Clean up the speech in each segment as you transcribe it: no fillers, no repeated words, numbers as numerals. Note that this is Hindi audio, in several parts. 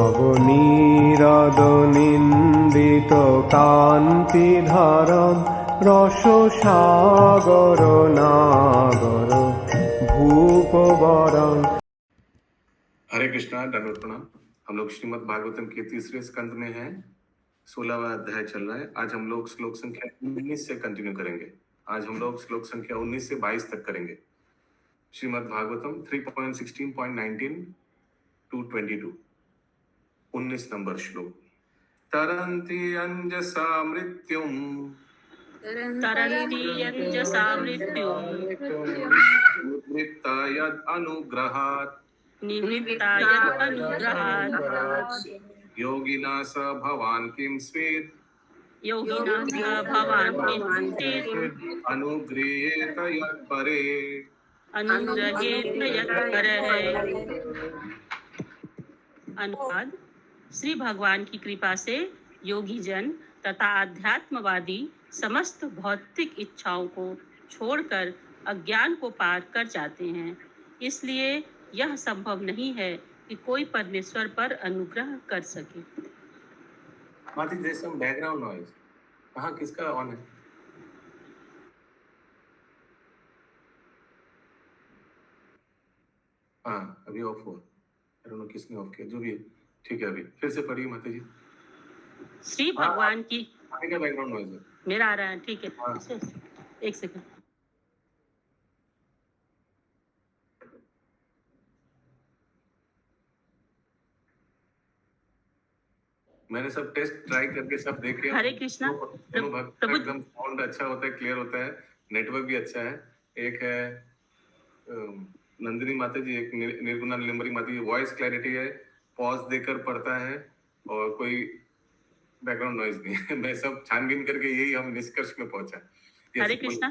নবনীরদ নিন্দিত কান্তিধারম রস সাগর নাগর भूपवरं। हरे कृष्णा, दंडवत प्रणाम। हम लोग श्रीमद् भागवतम के तीसरे स्कंद में हैं। 16वां अध्याय चल रहा है। आज हम लोग श्लोक संख्या 19 से कंटिन्यू करेंगे। आज हम लोग श्लोक संख्या 19 से 22 तक करेंगे। श्रीमद् भागवतम 3.16.19 to 22, 19 नंबर श्लोक। तरन्ति अंजसा मृत्युम तरन्तीयञ्जसा मृत्युं निवृत्ता यद् अनुग्रहात् निवृत्तायत् अनुग्रहात् योगिना स भवान् किं स्वेत् योगिना स भवान् किं स्वेत् अनुगृह्येत यत् परे अनुग्रहेत यत् परः। अनुवाद। श्री भगवान की कृपा से योगी जन तथा आध्यात्मवादी समस्त भौतिक इच्छाओं को छोड़कर अज्ञान को पार कर जाते हैं। इसलिए यह संभव नहीं है कि कोई परमेश्वर पर अनुग्रह कर सके। बैकग्राउंड नॉइज कहाँ किसका ऑन है? हाँ, अभी ऑफ हुआ। किसने ऑफ किया, जो भी है ठीक है। अभी फिर से पढ़िए माता जी। श्री भगवान की क्या बैकग्राउंड नॉइज है? मेरा आ रहा है, ठीक है। हाँ। एक सेकंड। मैंने सब टेस्ट ट्राई करके सब देखे। हरे कृष्णा। प्रभु एकदम साउंड अच्छा होता है, क्लियर होता है, नेटवर्क भी अच्छा है। एक है नंदिनी माता जी, एक निर्गुणा निलंबरी माता जी, वॉइस क्लैरिटी है, पॉज देकर पढ़ता है और कोई बैकग्राउंड नॉइज नहीं है। मैं सब छानबीन करके यही हम निष्कर्ष में पहुंचा। हरे कृष्णा।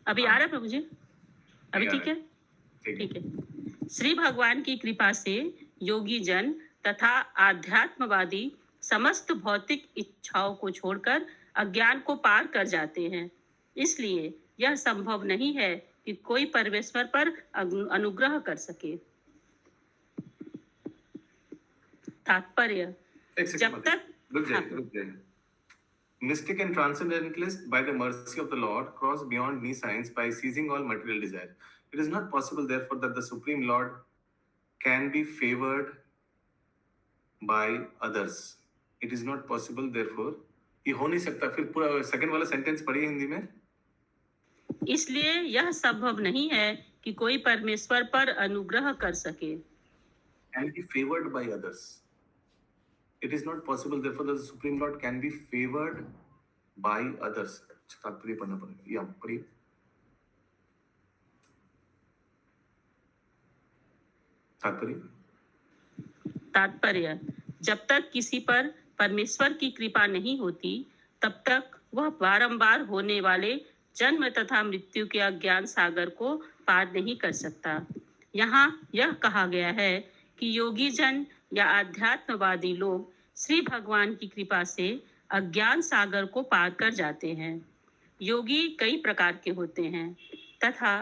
अभी आ रहा है प्रभु जी? अभी ठीक है? ठीक है। श्री भगवान की कृपा से योगी जन तथा आध्यात्मवादी समस्त भौतिक इच्छाओं को छोड़कर अज्ञान को पार कर जाते हैं। इसलिए यह संभव नहीं है कि कोई परमेश्वर पर अनुग्रह कर सके। तात्पर्य। जब तक Mystic and transcendentalists, by the mercy of the Lord, cross beyond knee science by seizing all material desire. It is not possible, therefore, that the Supreme Lord can be favored by others. It is not possible, therefore, ये हो नहीं सकता। फिर पूरा सेकंड वाला सेंटेंस पढ़िए हिंदी में। इसलिए यह संभव नहीं है कि कोई परमेश्वर पर अनुग्रह कर सके। Can be favored by others. It is not possible, therefore, the Supreme Lord can be favored by others. तात्पर्य पढ़ना पड़ेगा। या पढ़िए। तात्पर्य। जब तक किसी पर परमेश्वर की कृपा नहीं होती, तब तक वह बारंबार होने वाले जन्म तथा मृत्यु के अज्ञान सागर को पार नहीं कर सकता। यहाँ यह कहा गया है कि योगी जन या आध्यात्मवादी लोग श्री भगवान की कृपा से अज्ञान सागर को पार कर जाते हैं। योगी कई प्रकार के होते हैं तथा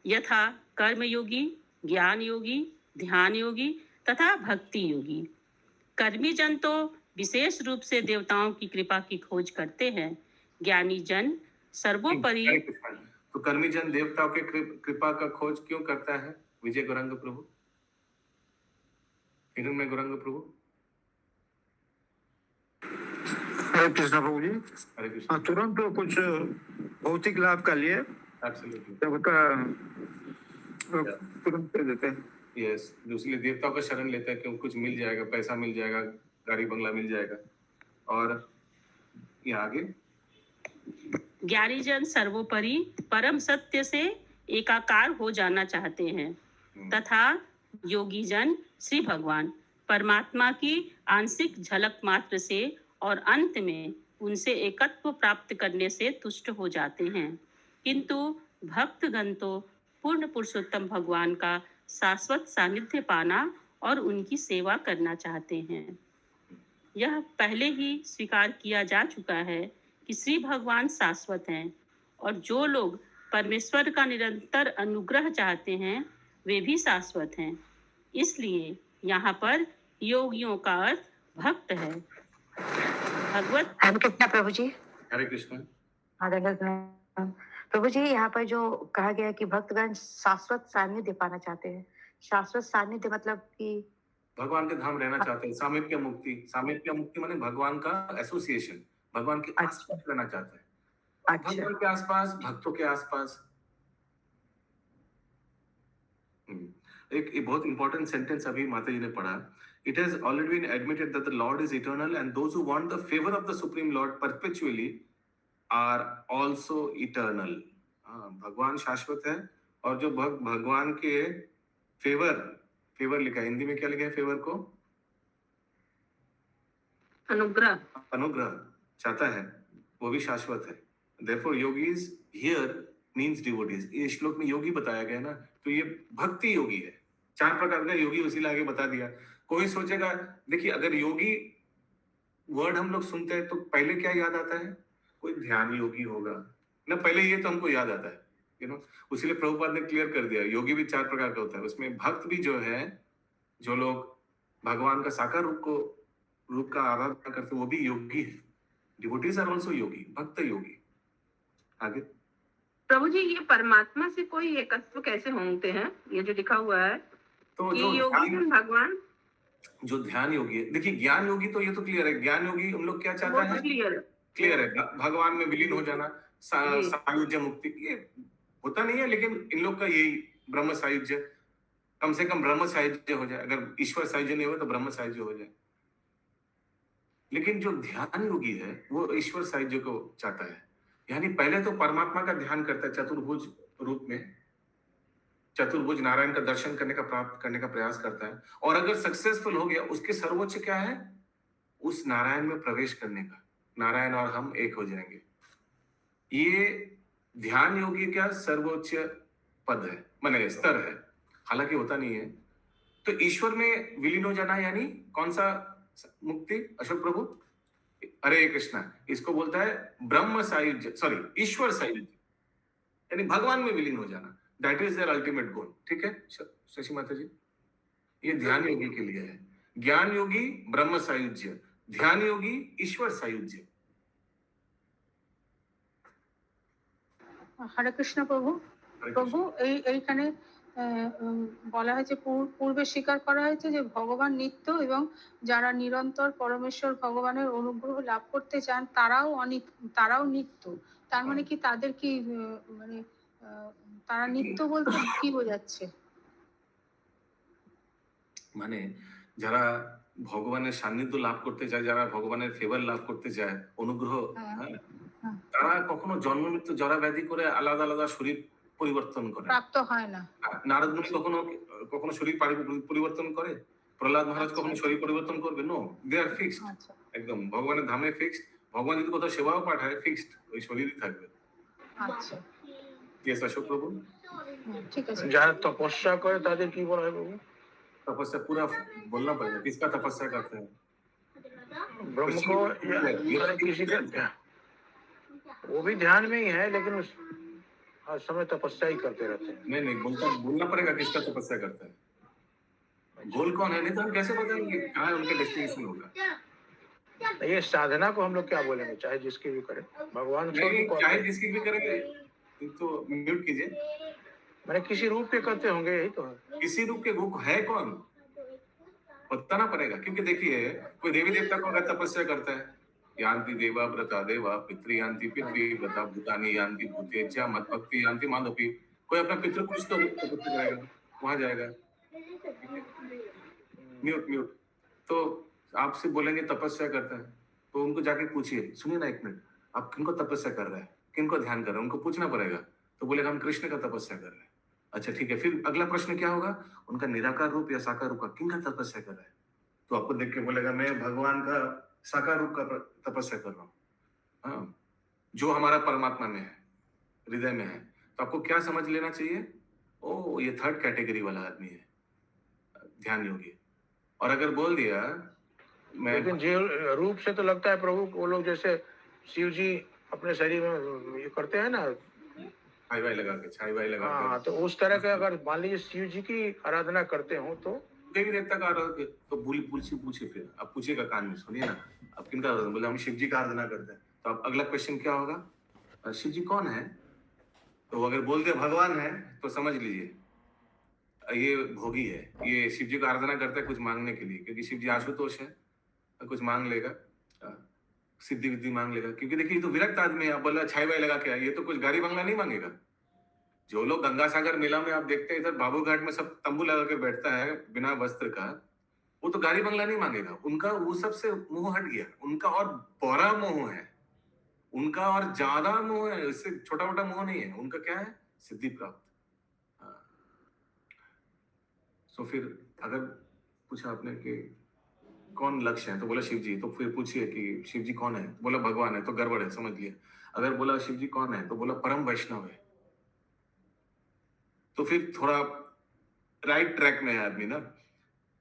यथा कर्म योगी, ज्ञान योगी, ध्यान योगी तथा भक्ति योगी। कर्मी जन तो विशेष रूप से देवताओं की कृपा की खोज करते हैं। ज्ञानी जन सर्वोपरि। तो कर्मी जन देवताओं के कृपा का खोज क्यों करता है? विजय गौरंग प्रभु, में गौरंग प्रभु। हरे कृष्णा प्रभु जी। हरे कृष्णा। तुरंत तो कुछ भौतिक लाभ का लिए तुरंत दे देते हैं। यस, दूसरे देवताओं का शरण लेते हैं क्यों? कुछ मिल जाएगा, पैसा मिल जाएगा, गाड़ी बंगला मिल जाएगा। और ये आगे। ज्ञानी जन सर्वोपरि परम सत्य से एकाकार हो जाना चाहते हैं तथा योगी जन श्री भगवान परमात्मा की आंशिक झलक मात्र से और अंत में उनसे एकत्व प्राप्त करने से तुष्ट हो जाते हैं। किंतु भक्तगण तो पूर्ण पुरुषोत्तम भगवान का शाश्वत सानिध्य पाना और उनकी सेवा करना चाहते हैं। यह पहले ही स्वीकार किया जा चुका है कि श्री भगवान शाश्वत हैं और जो लोग परमेश्वर का निरंतर अनुग्रह चाहते हैं वे भी शाश्वत हैं। इसलिए यहाँ पर योगियों का अर्थ भक्त है। भगवत हरे कृष्णा प्रभु जी। हरे कृष्ण। प्रभु जी, यहाँ पर जो कहा गया है कि भक्तगण शाश्वत सानिध्य पाना चाहते हैं, शाश्वत सानिध्य मतलब कि भगवान के धाम रहना चाहते हैं, सामीप्य मुक्ति। सामीप्य मुक्ति माने भगवान का एसोसिएशन, भगवान के अच्छा। आसपास रहना चाहते हैं। अच्छा। भगवान के आसपास, भक्तों के आसपास। एक बहुत इंपॉर्टेंट सेंटेंस अभी माता जी ने पढ़ा। It has already been admitted that the Lord is eternal and those who want the favor of the Supreme Lord perpetually are also eternal. भगवान शाश्वत है और जो भगवान के फेवर लिखा है, हिंदी में क्या लिखा है फेवर को? अनुग्रह चाहता है, वो भी शाश्वत है। Therefore yogis here means devotees. ये श्लोक में योगी बताया गया ना, तो ये भक्ति योगी है। 4 प्रकार का योगी उसी आगे बता दिया। कोई सोचेगा, देखिए अगर योगी वर्ड हम लोग सुनते हैं तो पहले क्या याद आता है? कोई ध्यान योगी होगा ना, पहले ये तो हमको याद आता है, उसीलिए प्रभुपाद ने क्लियर कर दिया योगी भी 4 प्रकार का होता है। उसमें भक्त भी जो है, जो लोग भगवान का साकार रूप का आराधना करते वो भी योगी है। डिवोटीज आर आल्सो योगी, भक्त योगी। आगे प्रभु जी, ये परमात्मा से कोई एकत्व कैसे होते हैं? ये जो लिखा हुआ है तो कि जो योगी भगवान, जो ध्यान योगी है, देखिए ज्ञान योगी तो ये तो क्लियर है। ज्ञान योगी हम लोग क्या चाहते हैं? क्लियर है, भगवान में विलीन हो जाना, सायुज्य मुक्ति। ये होता नहीं है, लेकिन इन लोग का यही ब्रह्म सायुज्य, कम से कम ब्रह्म सायुज्य हो जाए। अगर ईश्वर सायुज्य नहीं हो तो ब्रह्म सायुज्य हो जाए। लेकिन जो ध्यान योगी है वो ईश्वर सायुज्य को चाहता है, यानी पहले तो परमात्मा का ध्यान करता है चतुर्भुज रूप में, चतुर्भुज नारायण का दर्शन करने का, प्राप्त करने का प्रयास करता है। और अगर सक्सेसफुल हो गया, उसके सर्वोच्च क्या है? उस नारायण में प्रवेश करने का। नारायण और हम एक हो जाएंगे। ये ध्यान योगी का सर्वोच्च पद है, माने स्तर है। हालांकि होता नहीं है। तो ईश्वर में विलीन हो जाना यानी कौन सा मुक्ति? अशोक प्रभु, हरे कृष्णा, इसको बोलता है ब्रह्म सायुज्य, सॉरी ईश्वर सायुज्य, यानी भगवान में विलीन हो जाना। That is their ultimate goal. ठीक है शशि माता जी, ये ध्यान योगी के लिए है। ज्ञान योगी ब्रह्म सायुज्य, ध्यान योगी ईश्वर सायुज्य। হরে কৃষ্ণ প্রভু। প্রভু এইখানে বলা হয়েছে, পূর্বে স্বীকার করা হয়েছে যে ভগবান নিত্য এবং যারা নিরন্তর পরমেশ্বর ভগবানের অনুগ্রহ লাভ করতে চান তারাও নিত্য। তার মানে কি তাদের কি মানে তারা নিত্য বলতে কি বোঝাচ্ছে? মানে যারা ভগবানের সান্নিধ্য লাভ করতে চায়, যারা ভগবানের ফেভার লাভ করতে চায়, অনুগ্রহ, তারা কখনো জন্ম মৃত্যু জরা ব্যাধি করে আলাদা আলাদা শরীর পরিবর্তন করে, প্রাপ্ত হয় না। নারদ মুনি কখনো শরীর পরিবর্তন করে? প্রহ্লাদ মহারাজ কখনো শরীর পরিবর্তন করবে? নো, দে আর ফিক্সড। একদম ভগবানের ধামে ফিক্সড। ভগবান যদি কোথাও সেবাও পাঠায়, ফিক্সড ওই শরীরই থাকবে। আচ্ছা, ইয়েস অশোক প্রভু। ঠিক আছে। যারা তপস্যা করে তাদের কি বলা হয় প্রভু? तपस्या पूरा बोलना पड़ेगा, किसका तपस्या करते हैं? ब्रह्म को या किसी का? वो भी ध्यान में ही है, लेकिन उस हर समय तपस्या ही करते रहते हैं। नहीं बोलना पड़ेगा किसका तपस्या करता है। गोल कौन है? नहीं तो हम कैसे बताएंगे कहाँ उनका डेस्टिनेशन होगा? ये साधना को हम लोग क्या बोलेंगे? चाहे जिसकी भी करे, भगवान चाहे जिसकी भी करेंगे। तो म्यूट कीजिए। मैंने किसी रूप के करते होंगे, यही तो है। किसी रूप के रूप है कौन बताना पड़ेगा, क्योंकि देखिए कोई देवी देवता को अगर तपस्या करता है, यान्ति देवा व्रता देवा पितृ यान्ति पितृ व्रता भूतानि यान्ति भूतेज्या मत भक्ति यान्ति मानोपि। कोई अपना पितृ कुछ तो तपस्या करेगा, वहां जाएगा। म्यूट। तो आपसे बोलेंगे तपस्या करता है, तो उनको जाके पूछिए, सुनिए ना एक मिनट, आप किनको तपस्या कर रहे हैं, किनको ध्यान कर रहे हैं, उनको पूछना पड़ेगा। तो बोलेगा हम कृष्ण का तपस्या कर रहे हैं। अच्छा ठीक है, फिर अगला प्रश्न क्या होगा? उनका निराकार रूप या साकार रूप का किनका तपस्या कर रहा है? तो आपको देख के बोलेगा मैं भगवान का साकार रूप का तपस्या कर रहा हूँ, हाँ, जो हमारा परमात्मा में है, हृदय में है। तो आपको क्या समझ लेना चाहिए? ओ, ये 3rd कैटेगरी वाला आदमी है, ध्यान योगी। और अगर बोल दिया मैं, लेकिन जो रूप से तो लगता है प्रभु वो लोग जैसे शिव जी अपने शरीर में ये करते हैं ना, छाई वाई लगा के। हाँ, तो उस तरह के अगर मान लीजिए शिव जी की आराधना करते हो तो देवी देवता का आराधना, तो पूछिए, फिर आप पूछिएगा कान में, सुनिए ना, आप किनका आराधना, बोले हम शिव जी का आराधना करते हैं। तो अब अगला क्वेश्चन क्या होगा, शिव जी कौन है? तो अगर बोल दे भगवान है तो समझ लीजिए ये भोगी है, ये शिव जी का आराधना करता है कुछ मांगने के लिए, क्योंकि शिव जी आशुतोष है, कुछ मांग लेगा, सिद्धि विद्धि मांग लेगा। क्योंकि देखिए ये तो विरक्त आदमी है, आप बोला छाई वाई लगा के, ये तो कुछ गाड़ी बंगला नहीं मांगेगा। जो लोग गंगा सागर मेला में आप देखते हैं इधर बाबू घाट में सब तंबू लगा के बैठता है बिना वस्त्र का, वो तो गाड़ी बंगला नहीं मांगेगा। उनका वो सबसे मोह हट गया, उनका और बड़ा मोह है, उनका और ज्यादा मोह है, इससे छोटा मोटा मोह नहीं है, उनका क्या है, सिद्धि प्राप्त। तो फिर अगर पूछा आपने कि कौन लक्ष्य है, तो बोला शिव जी, तो फिर पूछिए कि शिव जी कौन है, बोला भगवान है, तो गड़बड़ है, समझ लिया। अगर बोला शिव जी कौन है, तो बोला परम वैष्णव है, तो फिर थोड़ा राइट ट्रैक में है आदमी ना।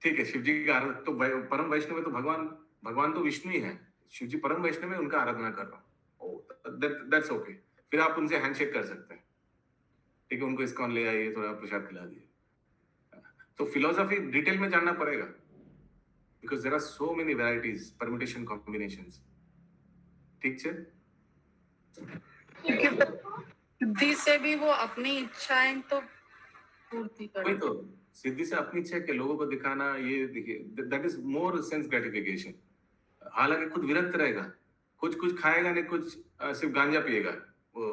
ठीक है, शिव जी की आराधना तो परम वैष्णव है, तो भगवान तो विष्णु ही है, शिव जी परम वैष्णव है, उनका आराधना कर रहा हूँ, दैट्स ओके। फिर आप उनसे हैंडशेक कर सकते हैं, ठीक है, उनको इस्कॉन ले आइए, थोड़ा प्रसाद खिला दिए। तो फिलोसफी डिटेल में जानना पड़ेगा, because there are so many varieties, permutation, combinations. ठीक है, सिद्धि से भी वो अपनी इच्छाएं तो पूर्ति वही करते। तो सिद्धि से अपनी इच्छा के लोगों को दिखाना, ये देखिए that is more sense gratification. हालांकि खुद विरक्त रहेगा, कुछ खाएगा नहीं, कुछ सिर्फ गांजा पिएगा वो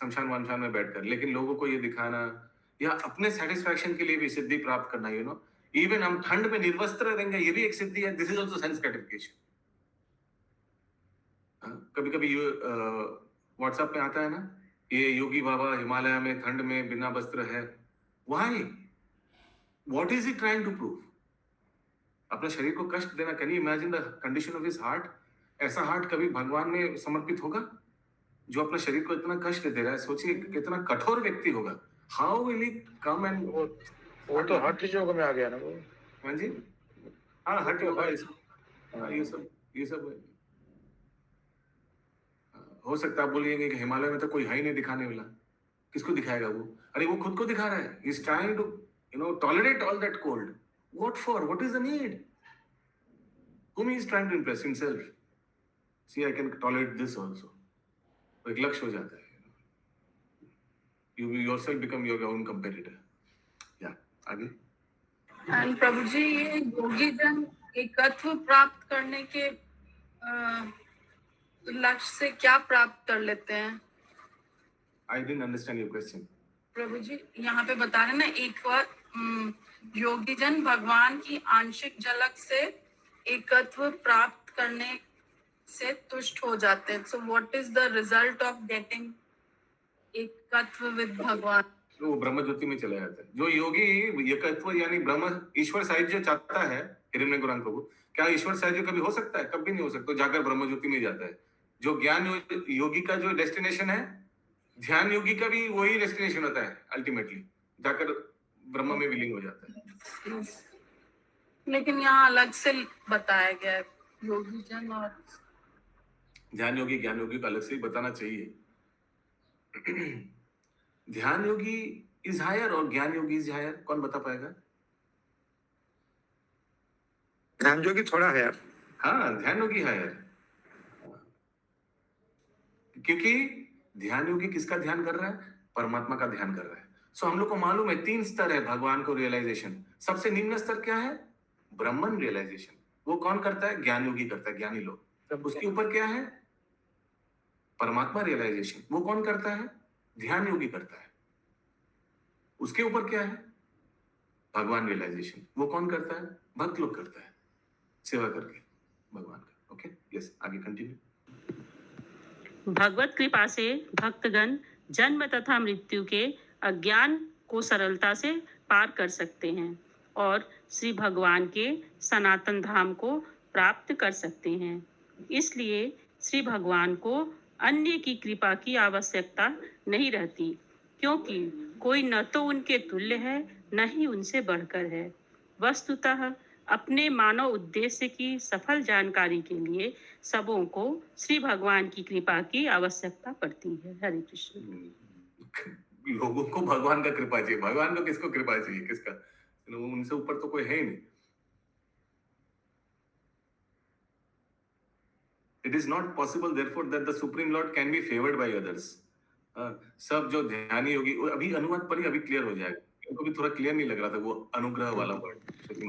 शमशान वमशान में बैठकर, लेकिन लोगों को ये दिखाना या अपने सेटिस्फैक्शन के लिए भी सिद्धि प्राप्त करना, यू नो, इवन हम ठंड में निर्वस्त्र रहेंगे, ये भी एक सिद्धि है, this is also sense gratification. कभी कभी व्हाट्सएप में आता है ना, ये योगी बाबा हिमालय में ठंड में बिना वस्त्र है, why, what is he trying to prove? अपने शरीर को कष्ट देना। Can you imagine the condition of his heart? ऐसा हार्ट कभी भगवान में समर्पित होगा जो अपने शरीर को इतना कष्ट दे रहा है? सोचिए कितना कठोर व्यक्ति होगा। How will he come and वो तो हठ योग में आ गया ना वो। हाँ जी, हाँ हट योग, ये सब हो सकता है। आप बोलिएंगे कि हिमालय में तो कोई है ही नहीं दिखाने वाला, किसको दिखाएगा वो? अरे वो खुद को दिखा रहा है, he is trying to tolerate all that cold. What for? What is the need? Whom he is trying to impress? Himself. See, I can tolerate this also. तो एक लक्ष्य हो जाता है, you yourself become your own competitor. Yeah, आगे। एंड प्रभु जी, ये योगी जन एकत्व प्राप्त करने के लक्ष्य से क्या प्राप्त कर लेते हैं? I didn't understand your question. प्रभु जी यहाँ पे बता रहे ना, एक बार योगी जन भगवान की आंशिक झलक से एकत्व प्राप्त करने से तुष्ट हो जाते हैं। So what is the result of getting एकत्व विद भगवान? तो वो ब्रह्म ज्योति में चला जाता है। जो योगी एकत्व यानी ब्रह्म ईश्वर साहित्य चाहता है, हिरण्य गुरान प्रभु, क्या ईश्वर साहित्य कभी हो सकता है? कभी नहीं हो सकता। जाकर ब्रह्म ज्योति में जाता है। जो ज्ञान योगी का जो डेस्टिनेशन है, ध्यान योगी का भी वही डेस्टिनेशन होता है, अल्टीमेटली जाकर ब्रह्म में विलीन हो जाता है। लेकिन यहाँ अलग से बताया गया है योगी जन और ध्यान योगी ज्ञान योगी को अलग से ही बताना चाहिए। ध्यान योगी इज हायर और ज्ञान योगी इज हायर, कौन बता पाएगा? ध्यान योगी थोड़ा हायर। हाँ, ध्यान योगी हायर, क्योंकि ध्यान योगी किसका ध्यान कर रहा है? परमात्मा का ध्यान कर रहा है। सो हम लोग को मालूम है 3 स्तर है भगवान को रियलाइजेशन। सबसे निम्न स्तर क्या है? ब्रह्मन रियलाइजेशन। वो कौन करता है? ज्ञान योगी करता है, ज्ञानी लोग। उसके ऊपर क्या है? परमात्मा रियलाइजेशन। वो कौन करता है? ध्यान योगी करता है। उसके ऊपर क्या है? भगवान रियलाइजेशन। वो कौन करता है? भक्त लोग करता है, सेवा करके भगवान का। ओके, यस, आगे कंटिन्यू। भगवत कृपा से भक्तगण जन्म तथा मृत्यु के अज्ञान को सरलता से पार कर सकते हैं और श्री भगवान के सनातन धाम को प्राप्त कर सकते हैं। इसलिए श्री भगवान को अन्य की कृपा की आवश्यकता नहीं रहती, क्योंकि कोई न तो उनके तुल्य है न ही उनसे बढ़कर है। वस्तुतः अपने मानव उद्देश्य की सफल जानकारी के लिए सबों को श्री भगवान की कृपा की आवश्यकता पड़ती है। हरे कृष्ण। लोगों को भगवान का कृपा चाहिए, भगवान को किसको कृपा चाहिए? किसका? उनसे ऊपर तो कोई है ही नहीं। It is not possible therefore that the supreme Lord can be favoured by others. सब जो ध्यानी होगी, अभी अनुवाद पर ही अभी क्लियर हो जाएगा, उनको भी थोड़ा क्लियर नहीं लग रहा था वो अनुग्रह वाला वर्ड।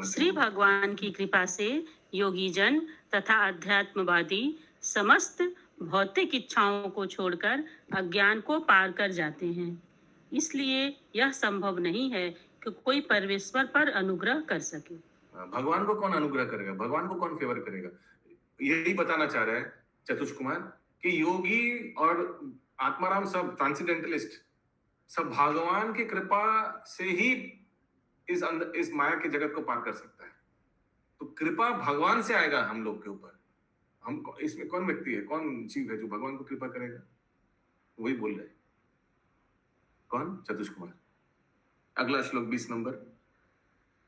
श्री भगवान की कृपा से योगी जन तथा अध्यात्मवादी समस्त भौतिक इच्छाओं को छोड़कर अज्ञान को पार कर जाते हैं। इसलिए यह संभव नहीं है कि कोई परमेश्वर पर अनुग्रह कर सके। भगवान को कौन अनुग्रह करेगा, भगवान को कौन फेवर करेगा? यही बताना चाह रहा है चतुष कुमार कि योगी और आत्माराम सब ट्रांसेंडेंटलिस्ट सब भगवान की कृपा से ही इस माया के जगत को पार कर सकता है। तो कृपा भगवान से आएगा हम लोग के ऊपर। हम इसमें कौन व्यक्ति है, कौन जीव है जो भगवान को कृपा करेगा? वही बोल रहे हैं। कौन? चतुष कुमार। अगला श्लोक 20 नंबर।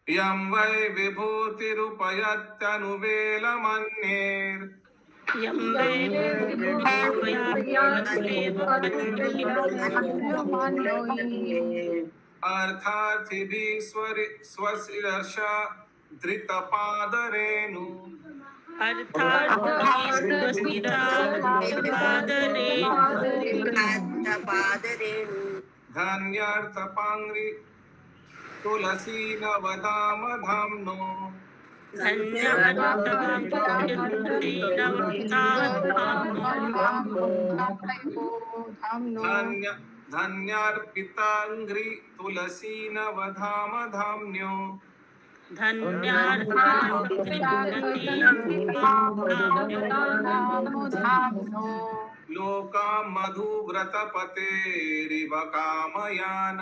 यम वै विभूतिरुपयत्यनुवेलमन्येर् यं वै अर्थार्थिभिः स्वशिरसा धृतपादरेणु धन्यार्थपाङ्घ्रि तुलसी नवधाम धाम्नो धन्यार्पिताङ्घ्रि तुलसी नवधाम धाम्नो लोका मधुव्रतपतेरिव कामयान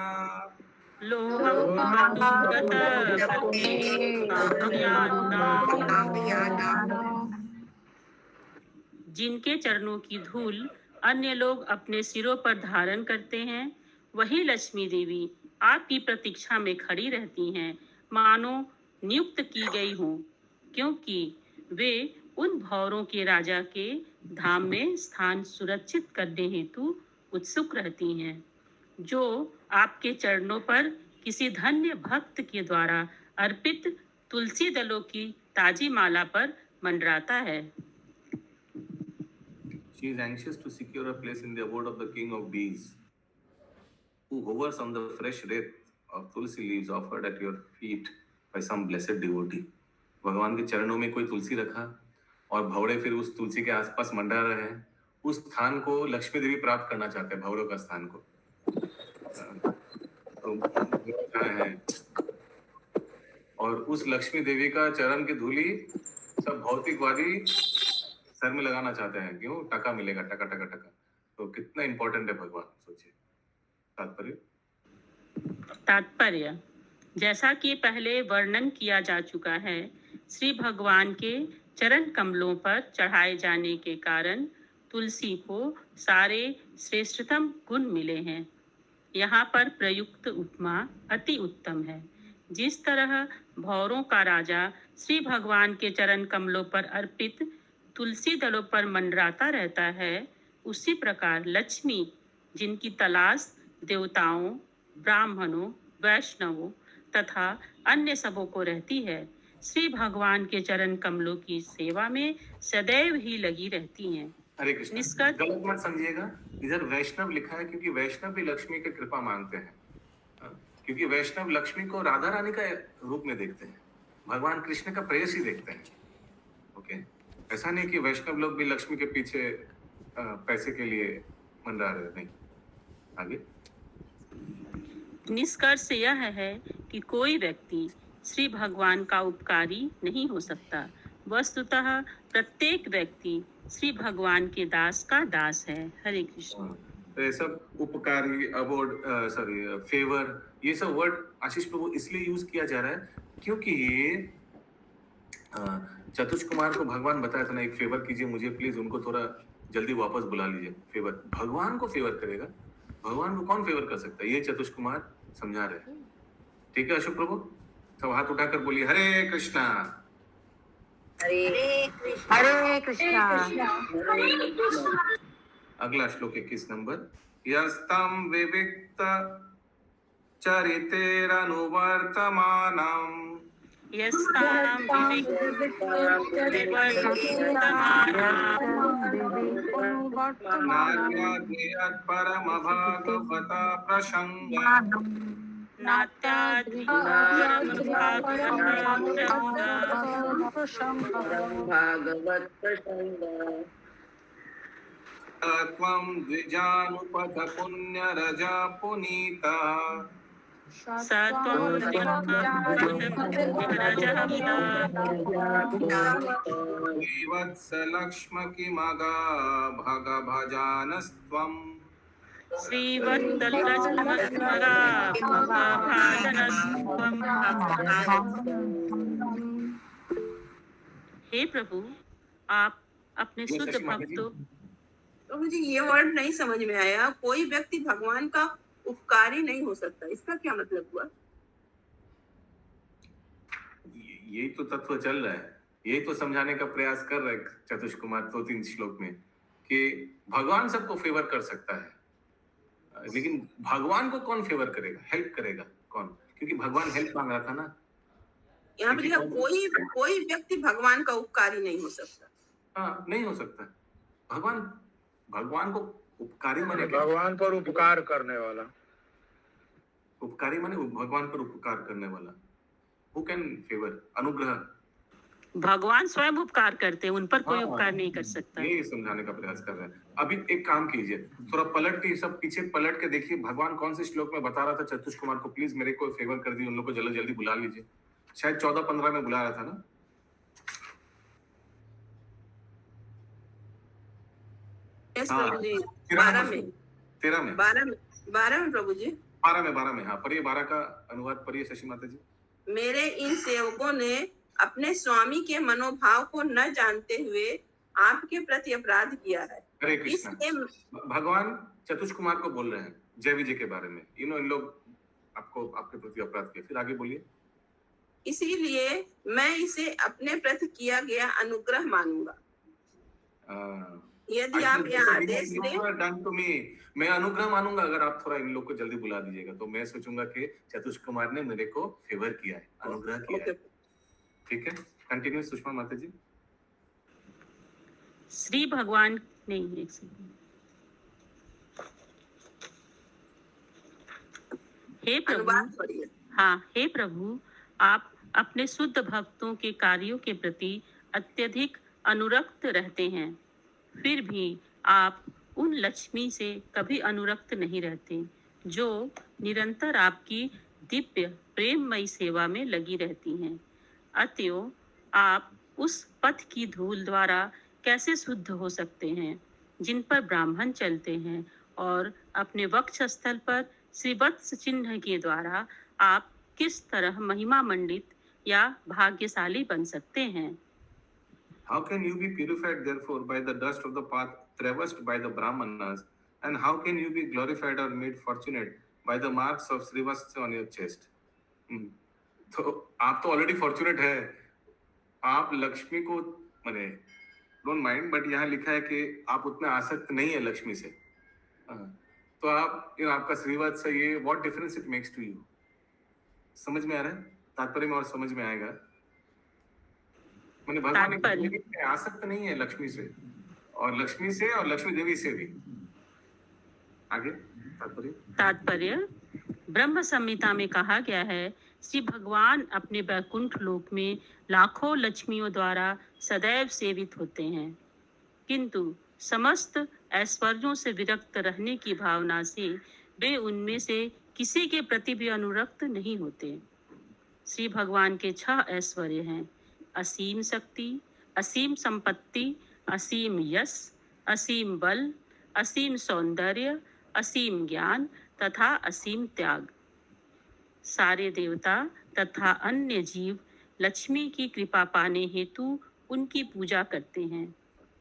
जिनके चरणों की धूल अन्य लोग अपने सिरों पर धारण करते हैं, वही लक्ष्मी देवी आपकी प्रतीक्षा में खड़ी रहती हैं, मानो नियुक्त की गई हों, क्योंकि वे उन भौरों के राजा के धाम में स्थान सुरक्षित करने हेतु उत्सुक रहती हैं, जो आपके चरणों पर किसी धन्य भक्त के द्वारा अर्पित तुलसी दलों की ताजी माला पर मंडराता है। She is anxious to secure a place in the abode of the king of bees, who hovers on the fresh wreath of tulsi leaves offered at your feet by some blessed devotee. भगवान के चरणों में कोई तुलसी रखा और भौरे फिर उस तुलसी के आसपास मंडरा रहे हैं। उस स्थान को लक्ष्मी देवी प्राप्त करना चाहते हैं, भौरों का स्थान को। तो है और उस लक्ष्मी देवी का चरण की धूली सब भौतिकवादी सर में लगाना चाहते हैं। क्यों? टका मिलेगा, टका टका टका। तो कितना इंपॉर्टेंट है भगवान, सोचिए। तात्पर्य जैसा कि पहले वर्णन किया जा चुका है, श्री भगवान के चरण कमलों पर चढ़ाए जाने के कारण तुलसी को सारे श्रेष्ठतम गुण मिले हैं। यहाँ पर प्रयुक्त उपमा अति उत्तम है। जिस तरह भौरों का राजा श्री भगवान के चरण कमलों पर अर्पित तुलसी दलों पर मंडराता रहता है, उसी प्रकार लक्ष्मी, जिनकी तलाश देवताओं, ब्राह्मणों, वैष्णवों तथा अन्य सबों को रहती है, श्री भगवान के चरण कमलों की सेवा में सदैव ही लगी रहती हैं। हरे कृष्ण। गलत मत समझिएगा, इधर वैष्णव लिखा है क्योंकि वैष्णव भी लक्ष्मी की कृपा मांगते हैं, क्योंकि वैष्णव लक्ष्मी को राधा रानी का रूप में देखते हैं, भगवान कृष्ण का प्रेयसी देखते हैं। ओके, ऐसा नहीं कि वैष्णव लोग भी लक्ष्मी के पीछे पैसे के लिए मंडरा रहे, नहीं। आगे निष्कर्ष यह है कि कोई व्यक्ति श्री भगवान का उपकारी नहीं हो सकता। वस्तुतः प्रत्येक व्यक्ति श्री भगवान के दास का दास है। हरे कृष्ण। तो ये सब उपकारी, अवॉर्ड, फेवर, ये सब वर्ड आशीष प्रभु इसलिए यूज किया जा रहा है क्योंकि ये चतुष कुमार को भगवान बताया था ना, एक फेवर कीजिए मुझे प्लीज, उनको थोड़ा जल्दी वापस बुला लीजिए। फेवर भगवान को फेवर करेगा, भगवान को कौन फेवर कर सकता है, ये चतुष कुमार समझा रहे हैं। ठीक है अशोक प्रभु, सब हाथ उठाकर बोलिए हरे कृष्णा। हरे कृष्णा। अगला श्लोक 21 नंबर। यस्तम विविक्त चरितेरनुवर्तमानम् यस्तां नार्याद्रियात् परमभागवता प्रसंग भागवत प्रसंग त्वं द्विजानुपथ पुण्यरजा पुनीता श्रीवत्सलक्ष्मकिमगा भगभजानस्त्वम् हे प्रभु, आप अपने ये शुद्ध शशि माता जी। भक्तों तो मुझे ये वर्ड नहीं समझ में आया, कोई व्यक्ति भगवान का उपकारी नहीं हो सकता, इसका क्या मतलब हुआ? यही तो तत्व चल रहा है, यही तो समझाने का प्रयास कर रहे हैं चतुष कुमार 2-3 श्लोक में कि भगवान सबको फेवर कर सकता है, लेकिन भगवान को कौन फेवर करेगा, हेल्प करेगा कौन? क्योंकि भगवान हेल्प मांग रहा था ना। यहाँ पर लिखा कोई व्यक्ति भगवान का उपकारी नहीं हो सकता। हाँ, नहीं हो सकता। भगवान को उपकारी माने क्या? भगवान पर उपकार करने वाला। उपकारी माने भगवान पर उपकार करने वाला। Who can favor? अनुग्रह। भगवान स्वयं उपकार करते हैं, उन पर कोई हाँ, उपकार नहीं कर सकता। ये समझाने का प्रयास कर रहे हैं। अभी एक काम कीजिए, थोड़ा पलट के सब पीछे पलट के देखिए भगवान कौन से श्लोक में बता रहा था चतुष कुमार को, प्लीज मेरे को फेवर कर दिए, उन लोग को जल्दी जल्दी बुला लीजिए। शायद 14-15 में बुला रहा था ना। यस हाँ, प्रभु जी, 13 12 में 13 में 12 में प्रभु जी। 12 में हाँ, पढ़िए 12 का अनुवाद पढ़िए शशि माता जी। मेरे इन सेवकों ने अपने स्वामी के मनोभाव को न जानते हुए आपके प्रति अपराध किया है। हरे कृष्णा। इसलिए भगवान चतुष कुमार को बोल रहे हैं जय विजय के बारे में, इन लोग आपको आपके प्रति अपराध किया। फिर आगे बोलिए। इसीलिए मैं इसे अपने प्रति किया गया अनुग्रह मानूंगा। यदि आप यह आदेश दें, मैं अनुग्रह मानूंगा अगर आप थोड़ा इन लोग को जल्दी बुला दीजिएगा, तो मैं सोचूंगा कि चतुष कुमार ने मेरे को फेवर किया है, अनुग्रह किया है। ठीक है, कंटिन्यू सुषमा माता जी। श्री भगवान नहीं, एक सेकंड। हे प्रभु, हाँ, हे प्रभु, आप अपने शुद्ध भक्तों के कार्यों के प्रति अत्यधिक अनुरक्त रहते हैं, फिर भी आप उन लक्ष्मी से कभी अनुरक्त नहीं रहते जो निरंतर आपकी दिव्य प्रेममयी सेवा में लगी रहती हैं। अतएव आप उस पथ की धूल द्वारा कैसे शुद्ध हो सकते हैं जिन पर ब्राह्मण चलते हैं, और अपने वक्ष स्थल पर श्रीवत्स चिन्ह के द्वारा आप किस तरह महिमा मंडित या भाग्यशाली बन सकते हैं? How can you be purified therefore by the dust of the path traversed by the Brahmanas, and how can you be glorified or made fortunate by the marks of Srivastava on your chest? तो आप तो ऑलरेडी फॉर्चुनेट है, आप लक्ष्मी को माने डोंट माइंड, बट यहाँ लिखा है कि आप उतने आसक्त नहीं है लक्ष्मी से। तो आप आपका श्रीवत्स से ये what difference it makes to you, समझ में आ रहा है? तात्पर्य में और समझ में आएगा। मैंने भगवान आसक्त नहीं है लक्ष्मी से, और लक्ष्मी से और लक्ष्मी देवी से भी। आगे तात्पर्य ब्रह्म संहिता में कहा गया है, श्री भगवान अपने वैकुंठ लोक में लाखों लक्ष्मियों द्वारा सदैव सेवित होते हैं, किंतु समस्त ऐश्वर्यों से विरक्त रहने की भावना से वे उनमें से किसी के प्रति भी अनुरक्त नहीं होते। श्री भगवान के 6 ऐश्वर्य हैं: असीम शक्ति, असीम संपत्ति, असीम यश, असीम बल, असीम सौंदर्य, असीम ज्ञान तथा असीम त्याग। सारे देवता तथा अन्य जीव लक्ष्मी की कृपा पाने हेतु उनकी पूजा करते हैं,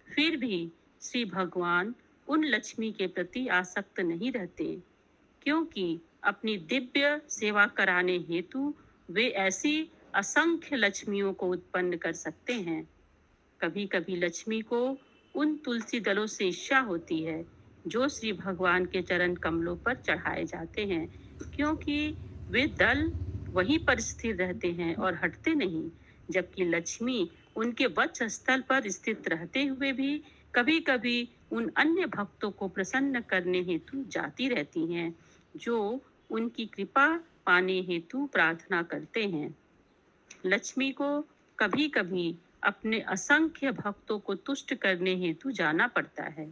फिर भी श्री भगवान उन लक्ष्मी के प्रति आसक्त नहीं रहते, क्योंकि अपनी दिव्य सेवा कराने हेतु वे ऐसी असंख्य लक्ष्मियों को उत्पन्न कर सकते हैं। कभी कभी लक्ष्मी को उन तुलसी दलों से इच्छा होती है जो श्री भगवान के चरण कमलों पर चढ़ाए जाते हैं, क्योंकि वे दल वहीं पर स्थिर रहते हैं और हटते नहीं, जबकि लक्ष्मी उनके वक्ष स्थल पर स्थित रहते हुए भी कभी कभी उन अन्य भक्तों को प्रसन्न करने हेतु जाती रहती हैं जो उनकी कृपा पाने हेतु प्रार्थना करते हैं। लक्ष्मी को कभी कभी अपने असंख्य भक्तों को तुष्ट करने हेतु जाना पड़ता है,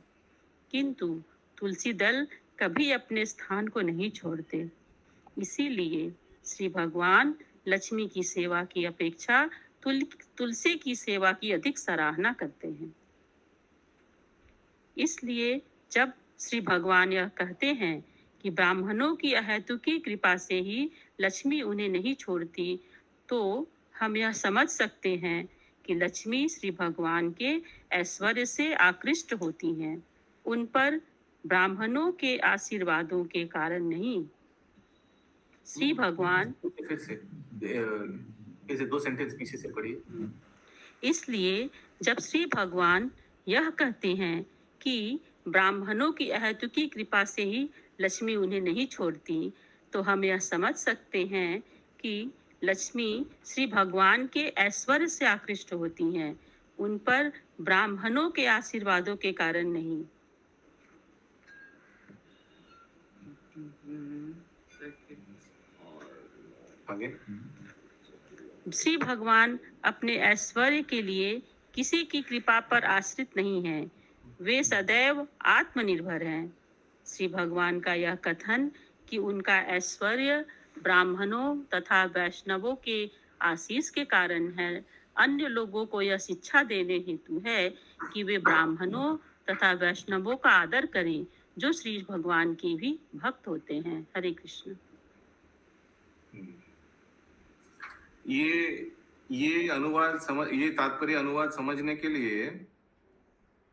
किंतु तुलसी दल कभी अपने स्थान को नहीं छोड़ते। इसीलिए श्री भगवान लक्ष्मी की सेवा की अपेक्षा तुलसी की सेवा की अधिक सराहना करते हैं। इसलिए जब श्री भगवान यह कहते हैं कि ब्राह्मणों की अहेतुकी कृपा से ही लक्ष्मी उन्हें नहीं छोड़ती, तो हम यह समझ सकते हैं कि लक्ष्मी श्री भगवान के ऐश्वर्य से आकृष्ट होती हैं, उन पर ब्राह्मणों के आशीर्वादों के कारण नहीं। श्री भगवान फिर से 2 सेंटेंस पीछे से पढ़िए। इसलिए जब श्री भगवान यह कहते हैं कि ब्राह्मणों की अहेतुकी कृपा से ही लक्ष्मी उन्हें नहीं छोड़ती, तो हम यह समझ सकते हैं कि लक्ष्मी श्री भगवान के ऐश्वर्य से आकृष्ट होती हैं, उन पर ब्राह्मणों के आशीर्वादों के कारण नहीं। आगे श्री भगवान अपने ऐश्वर्य के लिए किसी की कृपा पर आश्रित नहीं हैं, वे सदैव आत्मनिर्भर हैं। श्री भगवान का यह कथन कि उनका ऐश्वर्य ब्राह्मणों तथा वैष्णवों के आशीष के कारण है, अन्य लोगों को यह शिक्षा देने हेतु है कि वे ब्राह्मणों तथा वैष्णवों का आदर करें जो श्री भगवान के भी भक्त होते हैं। हरे कृष्ण। ये तात्पर्य अनुवाद समझने के लिए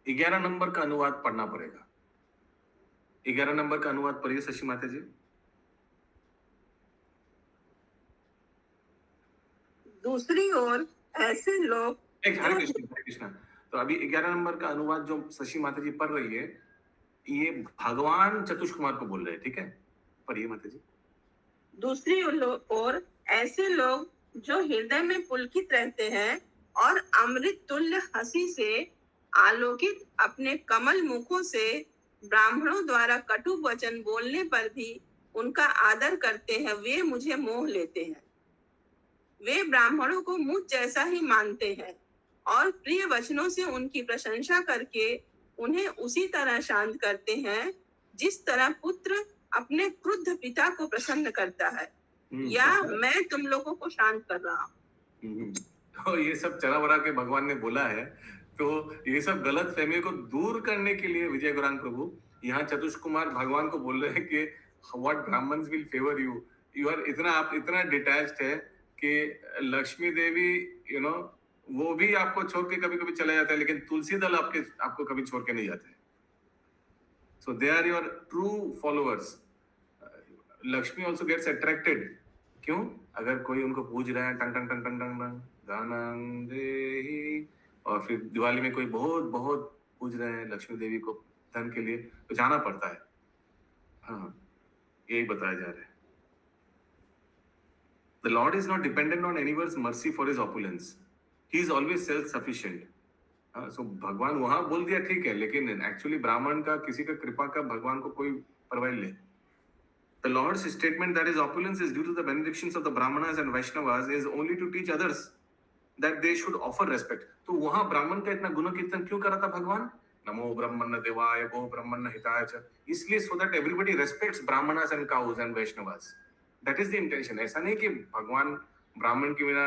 11 नंबर का अनुवाद पढ़ना पड़ेगा। 11 नंबर का अनुवाद पढ़िए शशि माता जी। दूसरी ओर ऐसे लोग हरे कृष्ण। तो अभी 11 नंबर का अनुवाद जो शशि माता जी पढ़ रही है, ये भगवान चतुष कुमार को बोल रहे हैं, ठीक है? पढ़िए माता जी। दूसरी ओर ऐसे लोग जो हृदय में पुलकित रहते हैं और अमृत तुल्य हंसी से आलोकित अपने कमल मुखों से ब्राह्मणों द्वारा कटु वचन बोलने पर भी उनका आदर करते हैं, वे मुझे मोह लेते हैं। वे ब्राह्मणों को मुझ जैसा ही मानते हैं और प्रिय वचनों से उनकी प्रशंसा करके उन्हें उसी तरह शांत करते हैं जिस तरह पुत्र अपने क्रुद्ध पिता को प्रसन्न करता है, या मैं तुम लोगों को शांत कर रहा हूँ। तो ये सब चला बड़ा के भगवान ने बोला है, तो ये सब गलत फहमी को दूर करने के लिए विजय गुरांग प्रभु यहाँ चतुष कुमार भगवान को बोल रहे हैं कि what brahmins will favour you. आप इतना डिटैच्ड है कि लक्ष्मी देवी वो भी आपको छोड़ के कभी कभी चला जाता है, लेकिन तुलसी दल आपको कभी छोड़ के नहीं जाते। So they are your true followers. Lakshmi also gets attracted. क्यों? अगर कोई उनको पूज रहा है टंग टंग टंग टंग टंग टंग दानंग देहि, और फिर दिवाली में कोई बहुत बहुत पूज रहे हैं लक्ष्मी देवी को धन के लिए, तो जाना पड़ता है। हाँ, यही बताया जा रहा है। The Lord is not dependent on anyone's mercy for his opulence. He is always self-sufficient. So भगवान वहां बोल दिया ठीक है, लेकिन एक्चुअली ब्राह्मण का किसी का कृपा का भगवान को कोई परवाह नहीं। The Lord's statement that his opulence is due to the benedictions of the Brahmanas and Vaishnavas is only to teach others that they should offer respect. तो वहां ब्राह्मण का इतना गुण कीर्तन क्यों करा था भगवान? नमो ब्रह्मण्य देवाय गो ब्रह्मण्य हिताय च, इसलिए so that everybody respects Brahmanas and cows and Vaishnavas. That is the intention. ऐसा नहीं कि भगवान ब्राह्मण के बिना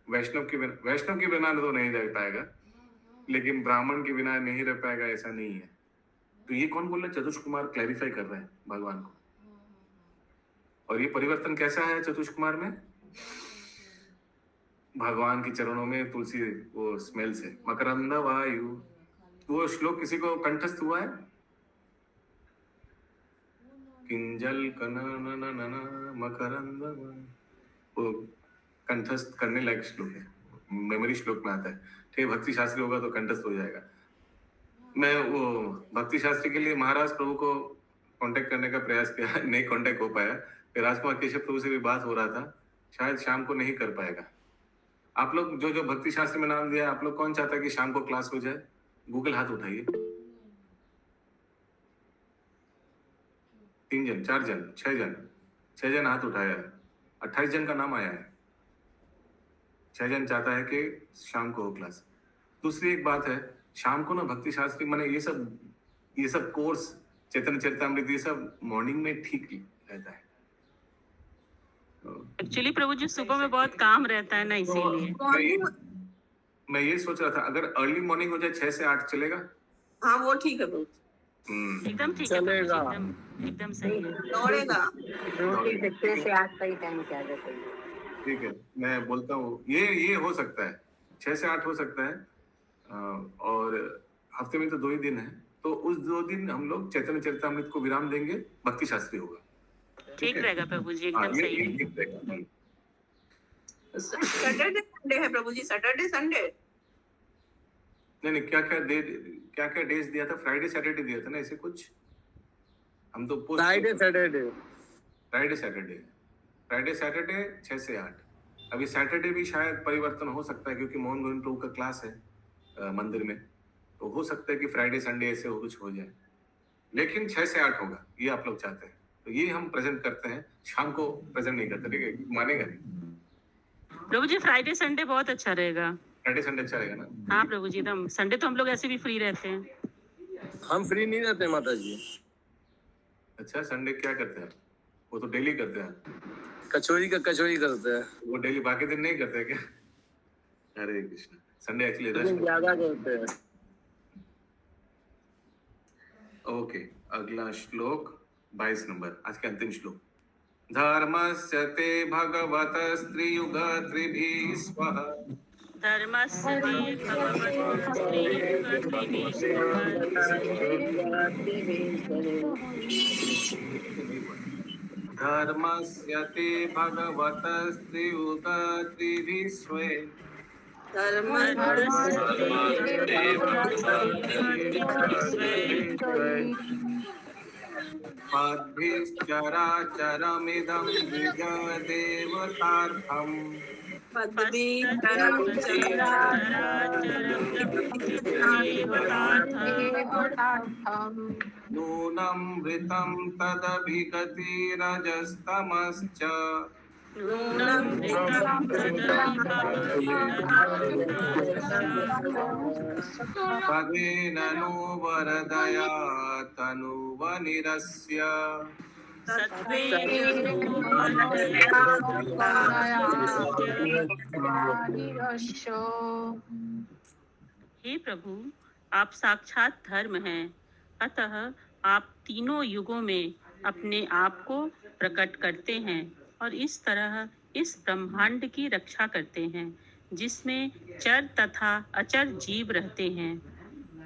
वैष्णव के बिना तो नहीं रह पाएगा, लेकिन ब्राह्मण के बिना नहीं रह पाएगा, ऐसा नहीं है। तो ये कौन बोल रहा है? चतुष कुमार क्लैरिफाई कर रहे हैं भगवान को। और ये परिवर्तन कैसा है चतुष कुमार में? भगवान के चरणों में तुलसी वो स्मेल से मकरंद वायु, वो श्लोक किसी को कंठस्थ हुआ है? किंजल कनन मकरंद, वो कंठस्थ करने लायक श्लोक है, मेमोरी श्लोक में आता है। ठीक, भक्ति शास्त्री होगा तो कंठस्थ हो जाएगा। मैं वो भक्ति शास्त्री के लिए महाराज प्रभु को कांटेक्ट करने का प्रयास किया, नहीं कांटेक्ट हो पाया। फिर राजकुमार केशव प्रभु से भी बात हो रहा था, शायद शाम को नहीं कर पाएगा। आप लोग जो जो भक्ति शास्त्र में नाम दिया, आप लोग कौन चाहता है कि शाम को क्लास हो जाए? गूगल हाथ उठाइए। 3 जन, 4 जन, 6 जन, 6 जन हाथ उठाया है। 28 जन का नाम आया है। 6 जन चाहता है कि शाम को हो क्लास। दूसरी एक बात है, शाम को ना भक्ति शास्त्री माने ये सब कोर्स चैतन्य चरितामृत ये सब मॉर्निंग में ठीक रहता है। एक्चुअली प्रभु जी सुबह में बहुत काम रहता है ना, इसीलिए मैं ये सोच रहा था अगर अर्ली मॉर्निंग हो जाए 6 से 8 चलेगा? हाँ वो ठीक है प्रभु, एकदम ठीक है प्रभु जी, एकदम सही है। दौड़ेगा। रोटी से 6 से 8 का ही टाइम क्या है? ठीक है, मैं बोलता हूँ ये हो सकता है, 6 से 8 हो सकता है। और हफ्ते में तो 2 ही दिन है, तो उस 2 दिन हम लोग चैतन्य चरितामृत को विराम देंगे, भक्ति शास्त्री होगा। ठीक रहेगा प्रभु जी, एकदम सही है। ठीक रहेगा। सैटरडे संडे है प्रभु जी, सैटरडे संडे। नहीं, क्या डेज दिया था? फ्राइडे सैटरडे दिया था ना, ऐसे कुछ हम तो फ्राइडे सैटरडे 6 से 8। अभी सैटरडे भी शायद परिवर्तन हो सकता है क्योंकि मोहन गोविंद प्रभु का क्लास है मंदिर में, तो हो सकता है कि फ्राइडे संडे ऐसे कुछ हो जाए, लेकिन 6 से 8 होगा, ये आप लोग चाहते हैं तो ये हम प्रेजेंट करते हैं। शाम को प्रेजेंट नहीं करते, ठीक है? मानेगा नहीं प्रभु जी, फ्राइडे संडे बहुत अच्छा रहेगा। फ्राइडे संडे अच्छा रहेगा ना? हाँ प्रभु जी, एकदम। संडे तो हम लोग ऐसे भी फ्री रहते हैं। हम फ्री नहीं रहते माता जी। अच्छा, संडे क्या करते हैं? वो तो डेली करते हैं। कचौरी करते हैं। वो डेली बाकी दिन नहीं करते क्या? हरे कृष्ण। संडे एक्चुअली रेस्ट ज्यादा करते हैं। ओके, अगला श्लोक 22 नंबर, आज का अंतिम श्लोक। धर्मस्य ते भगवतस्त्रियुग त्रिभिः स्वः धर्मस्य ते भगवतस्त्रियुग त्रिभिः धर्मस्य ते भगवतस्त्रियुग त्रिभिः स्वे पद्भिश्चराचरमिदं द्विजदेवतार्थम् नूनं वृतं तदभिगतिरजस्तमश्च पदेन नो वरदया तनुवनिरस्य हे प्रभु, आप साक्षात धर्म हैं, अतः आप तीनों युगों में अपने आप को प्रकट करते हैं और इस तरह इस ब्रह्मांड की रक्षा करते हैं जिसमें चर तथा अचर जीव रहते हैं।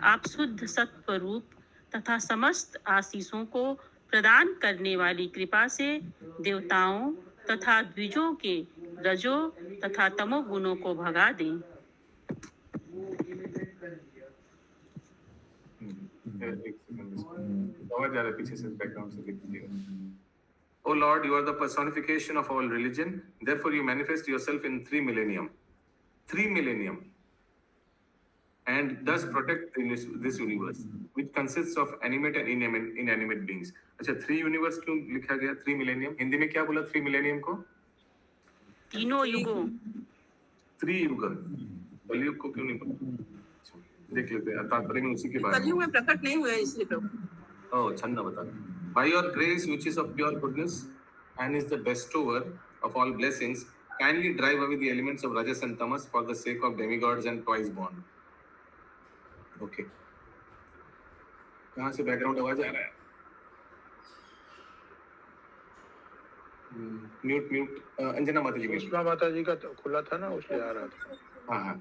आप शुद्ध सत्व रूप तथा समस्त आशीषों को प्रदान करने वाली कृपा से देवताओं तथा द्विजों के रजो तथा तमो गुणों को भगा दें। पीछे से बैकग्राउंड से देखिएगा। O Lord, you are the personification of all religion. Therefore, you manifest yourself in 3 millennium, and thus protect this universe, which consists of animate and inanimate beings. अच्छा, 3 universe क्यों लिखा गया? 3 millennium हिंदी में क्या बोला 3 millennium को? तीनों युगों। 3 युग, कलयुग को क्यों नहीं बोला? देख लेते हैं, तात्पर्य में उसी के बारे में। कलयुग में प्रकट नहीं हुए इसलिए प्रभु। Oh, छंदा बता। By your grace, which is of pure goodness and is the bestower of all blessings, kindly drive away the elements of Rajas and Tamas for the sake of demigods and twice born. Okay. कहाँ से बैकग्राउंड आवाज आ रहा है? म्यूट। अंजना माता जी। सुषमा माता जी का तो खुला था ना, उसलिए आ रहा था। हाँ।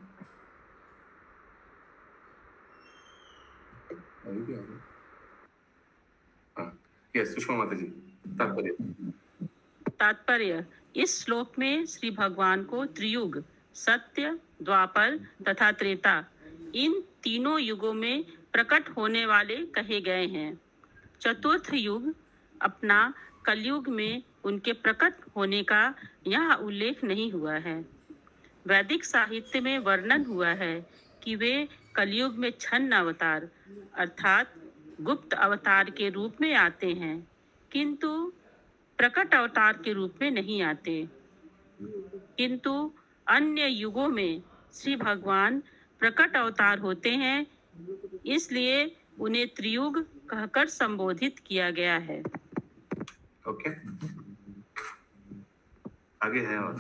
अभी भी आ रहा है। यस, सुषमा माता जी। तात्पर्य, इस श्लोक में श्री भगवान को त्रियुग, सत्य, द्वापर तथा त्रेता, इन तीनों युगों में प्रकट होने वाले कहे गए हैं। चतुर्थ युग अपना कलयुग में उनके प्रकट होने का यहाँ उल्लेख नहीं हुआ है। वैदिक साहित्य में वर्णन हुआ है कि वे कलयुग में छन्न अवतार अर्थात गुप्त अवतार के रूप में आते हैं, किंतु प्रकट अवतार के रूप में नहीं आते। किंतु अन्य युगों में श्री भगवान प्रकट अवतार होते हैं, इसलिए उन्हें त्रियुग कहकर संबोधित किया गया है। ओके, आगे है और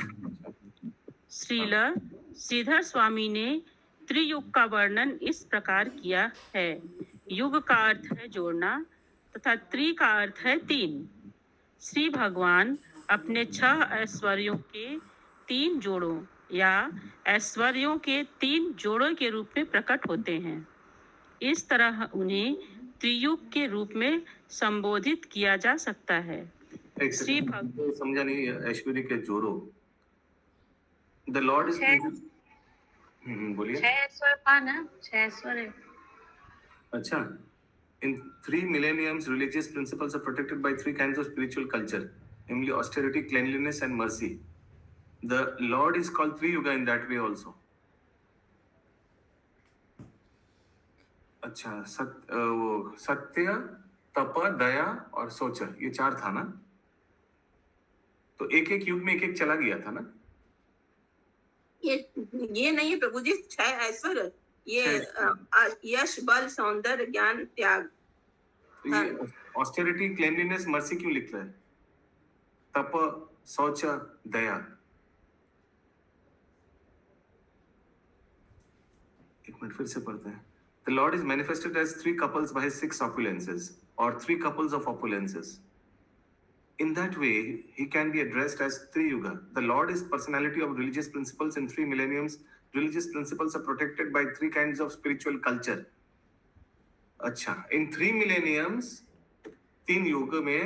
श्रील श्रीधर स्वामी ने त्रियुग का वर्णन इस प्रकार किया है। युग का अर्थ है जोड़ना तथा त्रि का अर्थ है 3। श्री भगवान अपने 6 ऐश्वर्यों के 3 जोड़ों या ऐश्वर्यों के 3 जोड़ों के रूप में प्रकट होते हैं। इस तरह उन्हें त्रियुग के रूप में संबोधित किया जा सकता है। श्री भगवान समझा नहीं, ऐश्वर्य के जोड़ों। द लॉर्ड इज बोलिए। 6 ऐश्वर्य का ना 6 ऐश्वर्य। अच्छा, in 3 millenniums, religious principles are protected by 3 kinds of spiritual culture, namely austerity, cleanliness, and mercy. The Lord is called Triyuga in that way also. अच्छा, वो सत्य, तप, दया और सोच, ये 4 था ना? तो एक युग में एक चला गया था ना? ये नहीं प्रभु जी, 6 ऐश्वर्य, ये यश, बल, सौंदर्य, ज्ञान, त्याग। ये ऑस्टेरिटी, क्लेanलीनेस, मर्सी क्यों लिख रहा है? तप, शौच, दया। एक मिनट फिर से पढ़ते हैं। The Lord is manifested as 3 couples by his 6 opulences or 3 couples of opulences. In that way, he can be addressed as Triyuga. The Lord is personality of religious principles in 3 millenniums. Religious principles are protected by 3 kinds of spiritual culture. अच्छा, in 3 millenniums, 3 युग में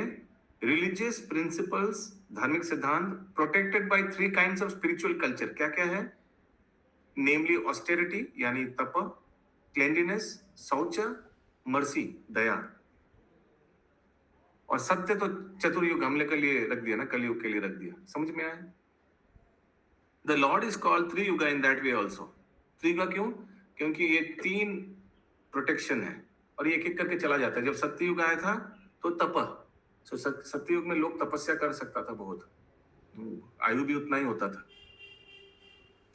religious principles, धार्मिक सिद्धांत protected by 3 kinds of spiritual culture. क्या क्या है? Namely austerity यानी तप, cleanliness, शौच, mercy, दया। और सत्य तो चतुर्युग हमले के लिए रख दिया ना, कलयुग के लिए रख दिया। समझ में आया? The Lord is called Triyuga in that way also. Triyuga क्यों? क्योंकि ये 3 प्रोटेक्शन है और ये एक करके चला जाता है। जब सत्ययुग आया था तो तप, तो सत्ययुग में लोग तपस्या कर सकता था, बहुत आयु भी उतना ही होता था।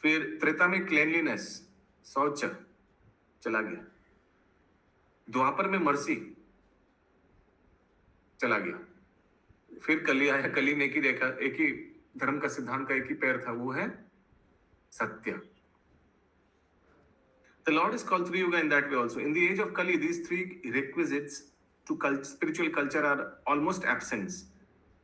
फिर त्रेता में क्लेनलीनेस, शौच चला गया। द्वापर में मर्सी चला गया। फिर कली आया, कली में एक ही रेखा, एक ही धर्म का सिद्धांत का एक ही पैर था, वो है सत्य। The Lord is called Triyuga in that way also. In the age of Kali, these 3 requisites to spiritual culture are almost absent.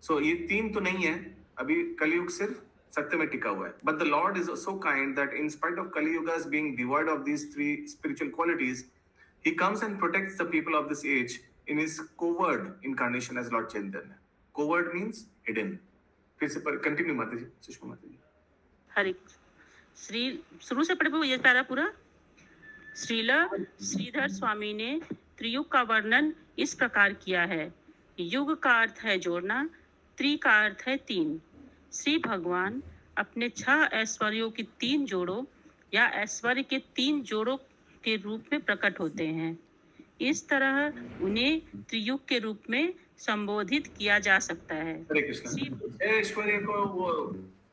So ये 3 तो नहीं है, अभी कलयुग सिर्फ सत्य में टिका हुआ है। But the Lord is so kind that in spite of Kali Yugas being devoid of these 3 spiritual qualities, he comes and protects the people of this age in his covert incarnation as Lord Chaitanya. Covert means hidden. फिर से कंटिन्यू माता जी, सुषमा माता जी। हरे श्री, शुरू से पढ़े ये प्यारा पूरा। श्रील श्रीधर स्वामी ने त्रियुग का वर्णन इस प्रकार किया है। युग का अर्थ है जोड़ना, त्रि का अर्थ है 3। श्री भगवान अपने 6 ऐश्वर्यों की 3 जोड़ों या ऐश्वर्य के 3 जोड़ों के रूप में प्रकट होते हैं। इस तरह उन्हें त्रियुग के रूप में संबोधित किया जा सकता है। हरे कृष्ण। ऐश्वर्य को वो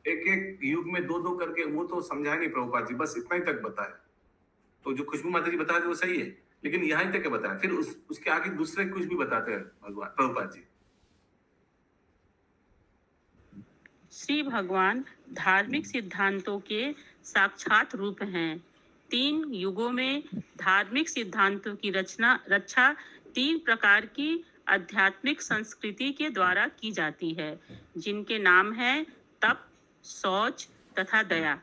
एक युग में 2-2 करके वो तो समझा नहीं प्रभुपाद जी, बस इतना ही तक बताया। तो जो खुशबू माता जी बताते वो सही है, लेकिन यहाँ तक बताया। फिर उसके आगे दूसरे कुछ भी बताते हैं भगवान प्रभुपाद जी। श्री भगवान धार्मिक सिद्धांतों के साक्षात रूप हैं। 3 युगों में धार्मिक सिद्धांतों की रक्षा 3 प्रकार की आध्यात्मिक संस्कृति के द्वारा की जाती है, जिनके नाम हैं तप, शौच तथा दया।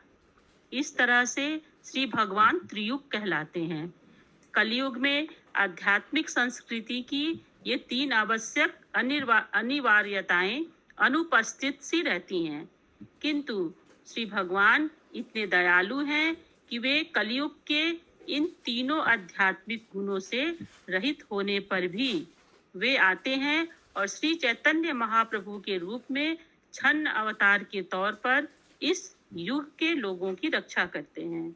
इस तरह से श्री भगवान त्रियुग कहलाते हैं। कलयुग में आध्यात्मिक संस्कृति की ये 3 आवश्यक अनिवार्यताएं अनुपस्थित सी रहती हैं, किंतु श्री भगवान इतने दयालु हैं कि वे कलयुग के इन तीनों आध्यात्मिक गुणों से रहित होने पर भी वे आते हैं और श्री चैतन्य महाप्रभु के रूप में छन्न अवतार के तौर पर इस युग के लोगों की रक्षा करते हैं।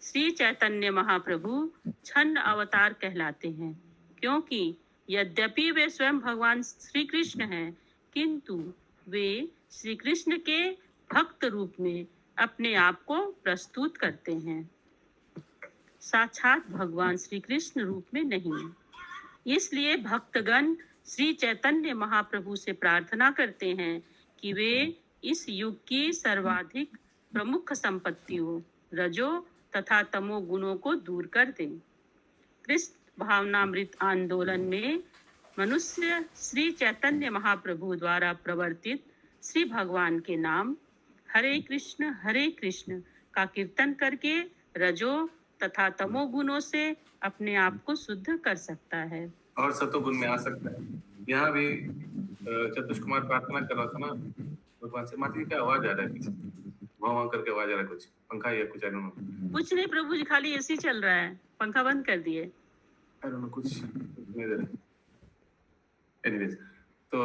श्री चैतन्य महाप्रभु छन्न अवतार कहलाते हैं क्योंकि यद्यपि वे स्वयं भगवान श्री कृष्ण हैं, किंतु वे श्री कृष्ण के भक्त रूप में अपने आप को प्रस्तुत करते हैं, साक्षात भगवान श्री कृष्ण रूप में नहीं। इसलिए भक्तगण श्री चैतन्य महाप्रभु से प्रार्थना करते हैं कि वे इस युग की सर्वाधिक प्रमुख संपत्तियों रजो तथा तमो गुणों को दूर कर दें। कृष्ण भावनामृत आंदोलन में मनुष्य श्री चैतन्य महाप्रभु द्वारा प्रवर्तित श्री भगवान के नाम हरे कृष्ण का कीर्तन करके रजो तथा तमो गुणों से अपने आप को शुद्ध कर सकता है और सतोगुण में आ सकता है। यहाँ भी चतुष कुमार प्रार्थना कर रहा था ना भगवान से, माता जी क्या आवाज आ रहा है पीछे, वहाँ करके आवाज आ रहा है, कुछ पंखा या कुछ, आई डोंट नो। कुछ नहीं प्रभु जी, खाली एसी चल रहा है, पंखा बंद कर दिए। आई डोंट नो, कुछ नहीं दे रहा। एनीवेज, तो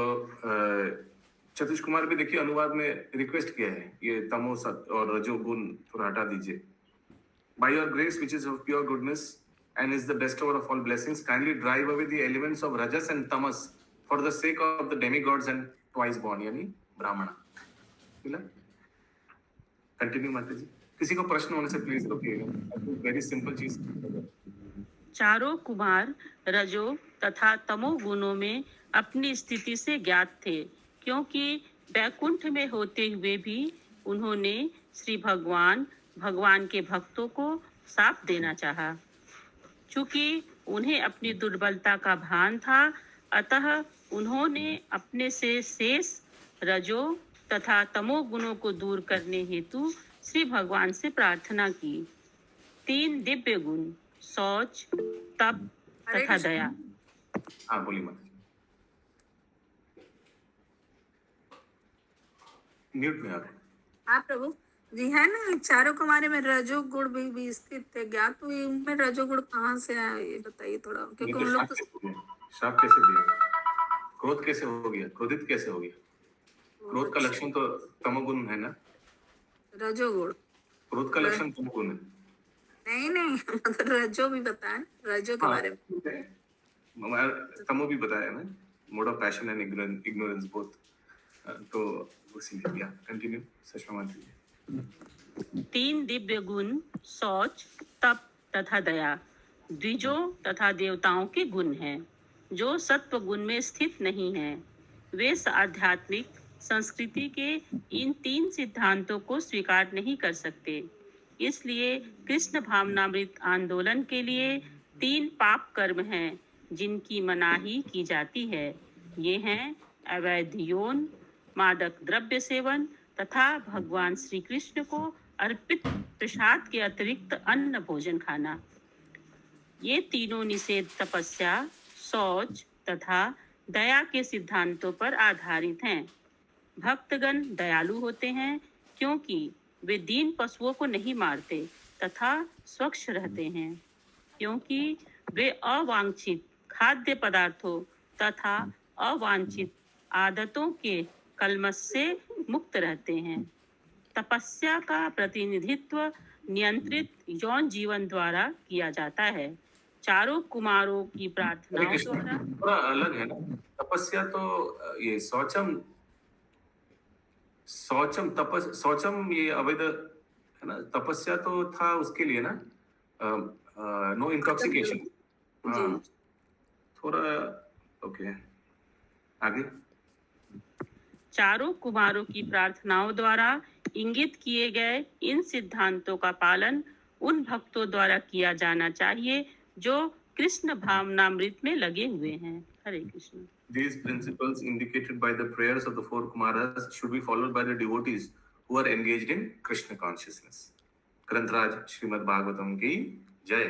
चतुष कुमार भी देखिए अनुवाद में रिक्वेस्ट किया है, ये तमो सत और रजो गुण थोड़ा हटा दीजिए। By your grace, which is of pure goodness and is the bestower of all blessings, kindly drive away the elements of rajas and tamas for the sake of the demigods and twice born, यानी ब्राह्मणा। मिला? कंटिन्यू माता जी। किसी को प्रश्न होने से प्लीज रोकिएगा, वेरी सिंपल चीज। चारों कुमार रजो तथा तमो गुणों में अपनी स्थिति से ज्ञात थे, क्योंकि वैकुंठ में होते हुए भी उन्होंने श्री भगवान के भक्तों को साथ देना चाहा। चूंकि उन्हें अपनी दुर्बलता का भान था, अतः उन्होंने अपने से शेष रजो तथा तमो गुणों को दूर करने हेतु श्री भगवान से प्रार्थना की। 3 दिव्य गुण शौच, तप तथा दया। हाँ बोलिए माता जी। म्यूट में आप। हाँ प्रभु जी, है ना, चारों कुमारे में रजोगुण भी स्थित थे ज्ञात, तो इनमें रजोगुण कहाँ से आया ये बताइए थोड़ा, क्योंकि उन लोग तो श्राप कैसे दिया, क्रोध कैसे हो गया, क्रोधित कैसे हो गया? क्रोध का लक्षण तो तमोगुण है ना, रजोगुण। क्रोध का लक्षण तमोगुण है। नहीं रजो भी बताएं, रजो के बारे में। तमो भी बताया ना, mode of passion and ignorance both, तो उसी लिया। कंटिन्यू सशमा माता जी। 3 दिव्य गुण शौच, तप तथा दया द्विजों तथा देवताओं के गुण हैं, जो सत्व गुण में स्थित नहीं हैं। वे आध्यात्मिक संस्कृति के इन 3 सिद्धांतों को स्वीकार नहीं कर सकते। इसलिए कृष्ण भावनामृत आंदोलन के लिए 3 पाप कर्म हैं जिनकी मनाही की जाती है। ये हैं अवैध यौन, मादक द्रव्य सेवन तथा भगवान श्री कृष्ण को अर्पित प्रसाद के अतिरिक्त अन्न भोजन खाना। ये तीनों निषेध तपस्या, शौच तथा दया के सिद्धांतों पर आधारित हैं। भक्तगण दयालु होते हैं क्योंकि वे दीन पशुओं को नहीं मारते तथा स्वच्छ रहते हैं, क्योंकि वे अवांछित खाद्य पदार्थों तथा अवांछित आदतों के कलमश से मुक्त रहते हैं। तपस्या का प्रतिनिधित्व नियंत्रित यौन जीवन द्वारा किया जाता है। चारों कुमारों की प्रार्थनाओं द्वारा थोड़ा अलग है ना, तपस्या तो ये शौचम ये अवैध है ना, तपस्या तो था उसके लिए ना, नो इंटॉक्सिकेशन। हाँ थोड़ा ओके, आगे। चारों कुमारों की प्रार्थनाओं द्वारा इंगित किए गए इन सिद्धांतों का पालन उन भक्तों द्वारा किया जाना चाहिए जो कृष्ण भावनामृत में लगे हुए हैं। हरे Krishna. These principles indicated by the prayers of the 4 Kumaras should be followed by the devotees who are engaged in Krishna consciousness. ग्रंथराज Shrimad Bhagavatam की जय।